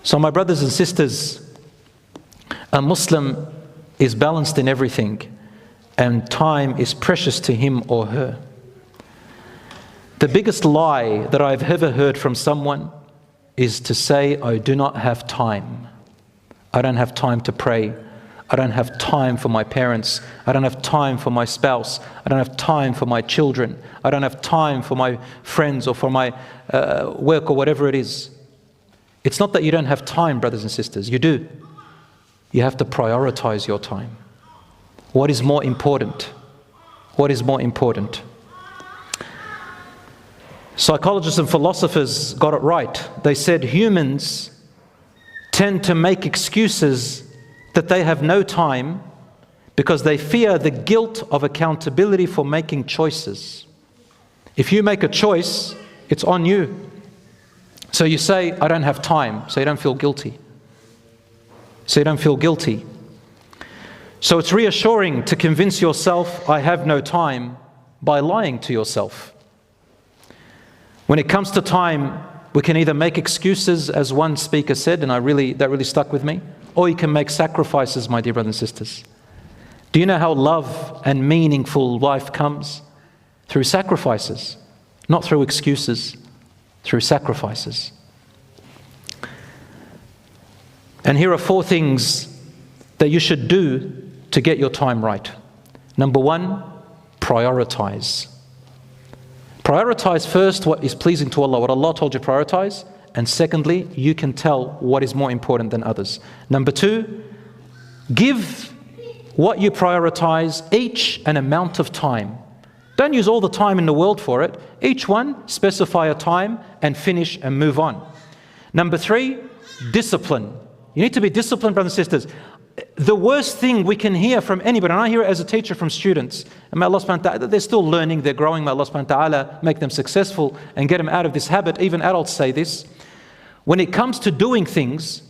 So my brothers and sisters, a Muslim is balanced in everything, and time is precious to him or her. The biggest lie that I've ever heard from someone is to say, I do not have time. I don't have time to pray. I don't have time for my parents. I don't have time for my spouse. I don't have time for my children. I don't have time for my friends or for my work or whatever it is. It's not that you don't have time, brothers and sisters. You do. You have to prioritize your time. What is more important? What is more important? Psychologists and philosophers got it right. They said humans tend to make excuses that they have no time because they fear the guilt of accountability for making choices. If you make a choice, it's on you. So you say, I don't have time, so you don't feel guilty. So you don't feel guilty. So it's reassuring to convince yourself, I have no time, by lying to yourself. When it comes to time, we can either make excuses, as one speaker said, and that really stuck with me, or you can make sacrifices, my dear brothers and sisters. Do you know how love and meaningful life comes? Through sacrifices, not through excuses, through sacrifices. And here are 4 things that you should do to get your time right. Number 1, prioritize. Prioritize first what is pleasing to Allah, what Allah told you to prioritize. And secondly, you can tell what is more important than others. Number 2, give what you prioritize each an amount of time. Don't use all the time in the world for it. Each one, specify a time and finish and move on. Number 3, discipline. You need to be disciplined, brothers and sisters. The worst thing we can hear from anybody, and I hear it as a teacher from students, and may Allah subhanahu wa ta'ala, they're still learning, they're growing, may Allah subhanahu wa ta'ala make them successful and get them out of this habit. Even adults say this. When it comes to doing things,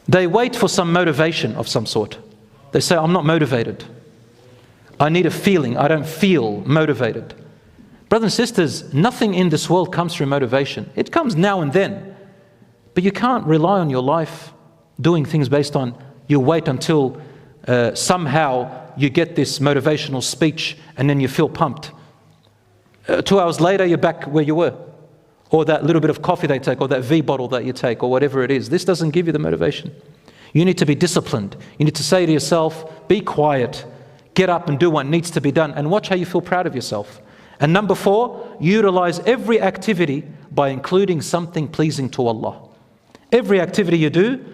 they wait for some motivation of some sort. They say, I'm not motivated. I need a feeling. I don't feel motivated. Brothers and sisters, nothing in this world comes through motivation. It comes now and then. But you can't rely on your life doing things based on you wait until somehow you get this motivational speech and then you feel pumped. 2 hours later, you're back where you were. Or that little bit of coffee they take, or that V bottle that you take, or whatever it is. This doesn't give you the motivation. You need to be disciplined. You need to say to yourself, be quiet, get up and do what needs to be done, and watch how you feel proud of yourself. And number 4, utilize every activity by including something pleasing to Allah. Every activity you do,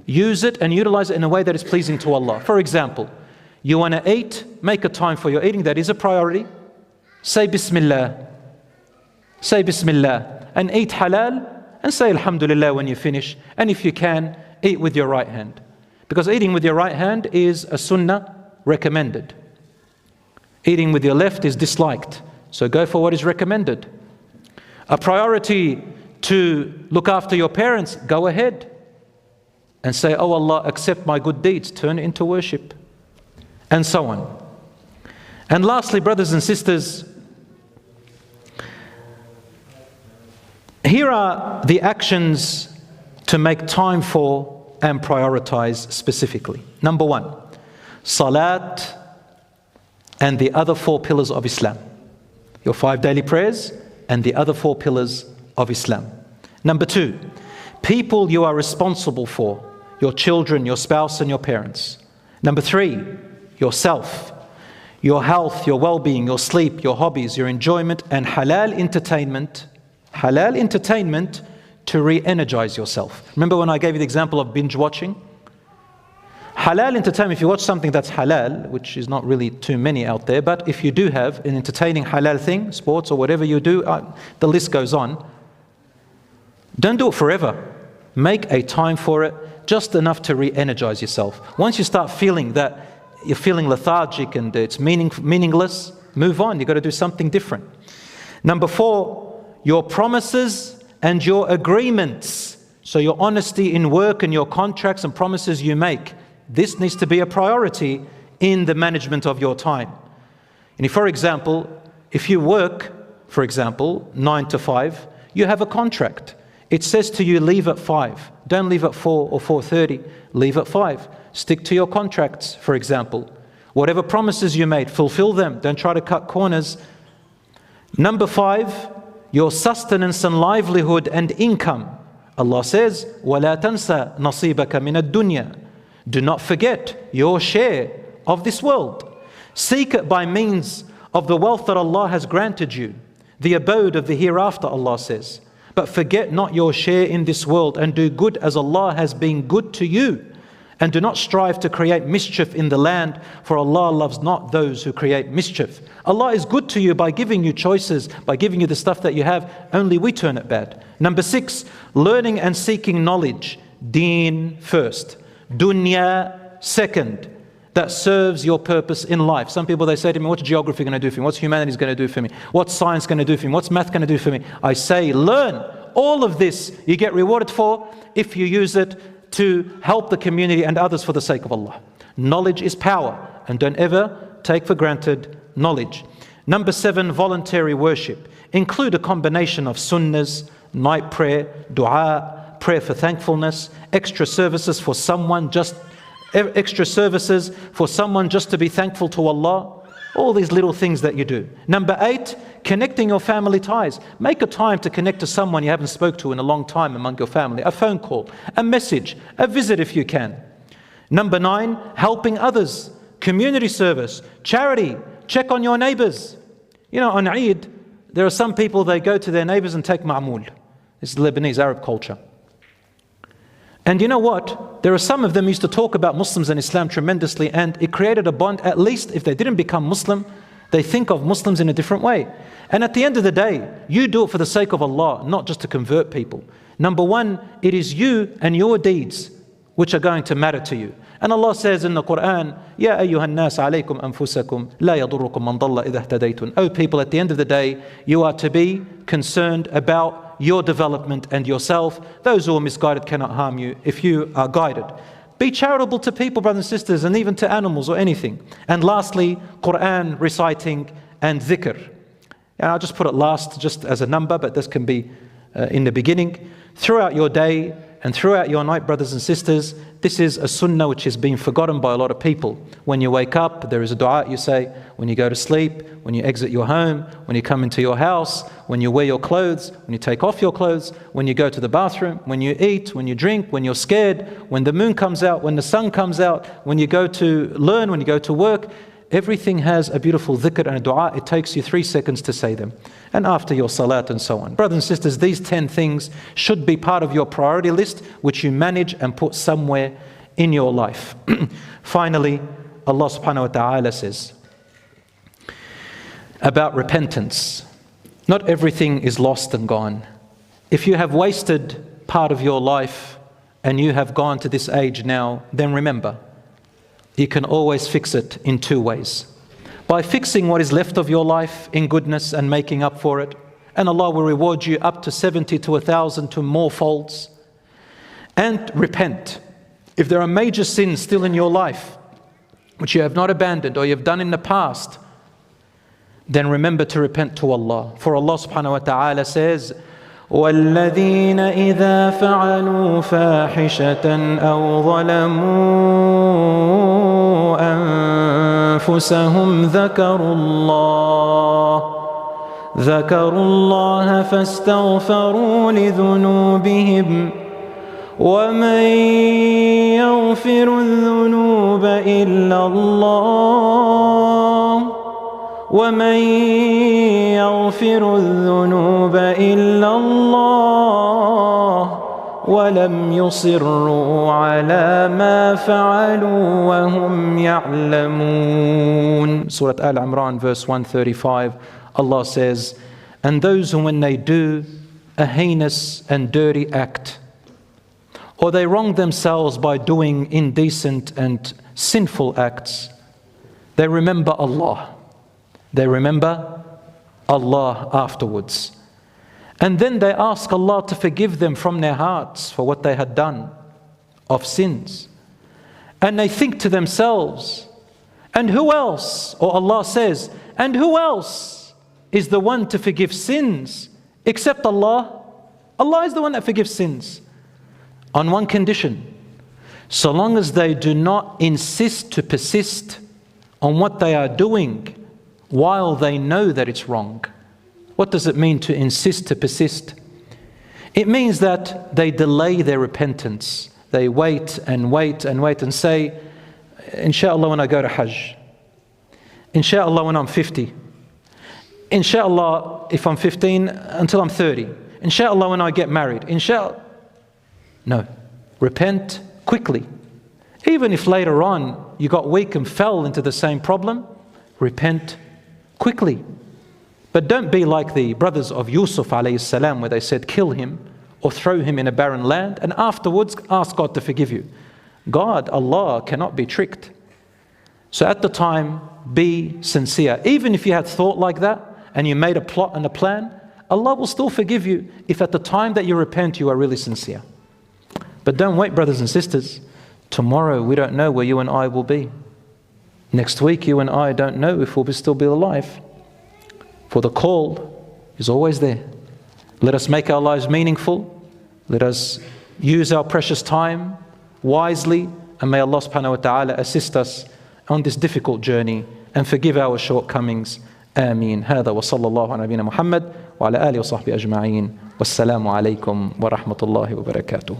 use it and utilize it in a way that is pleasing to Allah. For example, you want to eat, make a time for your eating. That is a priority. Say Bismillah. Say Bismillah. And eat halal, and say Alhamdulillah when you finish. And if you can, eat with your right hand. Because eating with your right hand is a sunnah recommended. Eating with your left is disliked. So go for what is recommended. A priority to look after your parents, go ahead. And say, oh Allah, accept my good deeds, turn it into worship. And so on. And lastly, brothers and sisters, here are the actions to make time for and prioritize specifically. Number 1, Salat and the other 4 pillars of Islam. Your 5 daily prayers and the other 4 pillars of Islam. Number 2, people you are responsible for, your children, your spouse and your parents. Number 3, yourself, your health, your well-being, your sleep, your hobbies, your enjoyment and halal entertainment to re-energize yourself. Remember when I gave you the example of binge watching? Halal entertainment, if you watch something that's halal, which is not really too many out there, but if you do have an entertaining halal thing, sports or whatever you do, the list goes on. Don't do it forever. Make a time for it, just enough to re-energize yourself. Once you start feeling that you're feeling lethargic and it's meaningless, move on. You've got to do something different. Number 4, your promises and your agreements. So your honesty in work and your contracts and promises you make. This needs to be a priority in the management of your time. And if, for example, if you work, for example, 9 to 5, you have a contract. It says to you, leave at 5. Don't leave at 4 or 4:30. Leave at 5. Stick to your contracts, for example. Whatever promises you made, fulfill them. Don't try to cut corners. Number 5, your sustenance and livelihood and income. Allah says, وَلَا تَنْسَ نَصِيبَكَ مِنَ الدُّنْيَا. Do not forget your share of this world. Seek it by means of the wealth that Allah has granted you, the abode of the hereafter, Allah says. But forget not your share in this world, and do good as Allah has been good to you. And do not strive to create mischief in the land, for Allah loves not those who create mischief. Allah is good to you by giving you choices, by giving you the stuff that you have. Only we turn it bad. Number 6, learning and seeking knowledge. Deen first, dunya second. That serves your purpose in life. Some people, they say to me, what's geography going to do for me? What's humanities going to do for me? What's science going to do for me? What's math going to do for me? I say, learn. All of this you get rewarded for if you use it to help the community and others for the sake of Allah. Knowledge is power, and don't ever take for granted knowledge. Number 7, voluntary worship. Include a combination of sunnahs, night prayer, dua, prayer for thankfulness, extra services for someone just to be thankful to Allah. All these little things that you do. Number 8, connecting your family ties. Make a time to connect to someone you haven't spoke to in a long time among your family. A phone call, a message, a visit if you can. Number 9, helping others. Community service, charity. Check on your neighbors. You know, on Eid, there are some people, they go to their neighbors and take ma'mul. This is Lebanese Arab culture. And you know what? There are some of them who used to talk about Muslims and Islam tremendously, and it created a bond. At least if they didn't become Muslim, they think of Muslims in a different way. And at the end of the day, you do it for the sake of Allah, not just to convert people. Number 1, it is you and your deeds which are going to matter to you. And Allah says in the Quran, Ya ayyuhan nas alaykum anfusakum la yadurrukum man dalla idha ihtadaytun. Oh people, at the end of the day, you are to be concerned about your development and yourself. Those who are misguided cannot harm you if you are guided. Be charitable to people, brothers and sisters, and even to animals or anything. And lastly, Quran reciting and dhikr. And I'll just put it last, just as a number, but this can be in the beginning. Throughout your day and throughout your night, brothers and sisters, this is a sunnah which has been forgotten by a lot of people. When you wake up, there is a dua you say. When you go to sleep, when you exit your home, when you come into your house, when you wear your clothes, when you take off your clothes, when you go to the bathroom, when you eat, when you drink, when you're scared, when the moon comes out, when the sun comes out, when you go to learn, when you go to work. Everything has a beautiful dhikr and a dua. It takes you 3 seconds to say them. And after your salat and so on. Brothers and sisters, these 10 things should be part of your priority list, which you manage and put somewhere in your life. Finally, Allah subhanahu wa ta'ala says about repentance. Not everything is lost and gone. If you have wasted part of your life and you have gone to this age now, then remember, you can always fix it in 2 ways. By fixing what is left of your life in goodness and making up for it, and Allah will reward you up to 70 to 1,000 to more folds. And repent. If there are major sins still in your life, which you have not abandoned or you have done in the past, then remember to repent to Allah. For Allah subhanahu wa ta'ala says, وَالَّذِينَ إِذَا فَعَلُوا فَاحِشَةً أَوْ ظَلَمُوا أَنفُسَهُمْ ذَكَرُوا اللَّهَ فَاسْتَغْفَرُوا لِذُنُوبِهِمْ وَمَنْ يَغْفِرُ الذُّنُوبَ إِلَّا اللَّهُ وَمَنْ يَغْفِرُ الذُّنُوبَ إِلَّا اللَّهُ وَلَمْ يُصِرُّوا عَلَى مَا فَعَلُوا وَهُمْ يَعْلَمُونَ. Surah Al-Imran, verse 135, Allah says, and those who when they do a heinous and dirty act, or they wrong themselves by doing indecent and sinful acts, they remember Allah. They remember Allah afterwards. And then they ask Allah to forgive them from their hearts for what they had done of sins. And they think to themselves, and who else, or Allah says, and who else is the one to forgive sins except Allah? Allah is the one that forgives sins. On one condition, so long as they do not insist to persist on what they are doing while they know that it's wrong. What does it mean to insist to persist? It means that they delay their repentance. They wait and wait and wait and say, inshallah when I go to Hajj, inshallah when I'm 50, inshallah if I'm 15 until I'm 30, inshallah when I get married, inshallah. No, repent quickly. Even if later on you got weak and fell into the same problem, repent quickly. But don't be like the brothers of Yusuf alayhi salam, where they said kill him or throw him in a barren land and afterwards ask God to forgive you. God, Allah, cannot be tricked. So at the time, be sincere. Even if you had thought like that and you made a plot and a plan, Allah will still forgive you if at the time that you repent you are really sincere. But don't wait, brothers and sisters. Tomorrow we don't know where you and I will be. Next week you and I don't know if we'll still be alive. For the call is always there. Let us make our lives meaningful. Let us use our precious time wisely, and may Allah subhanahu wa ta'ala assist us on this difficult journey and forgive our shortcomings. آمين. هذا وصلى الله على نبينا محمد وعلى آله وصحبه أجمعين. والسلام عليكم ورحمة الله وبركاته.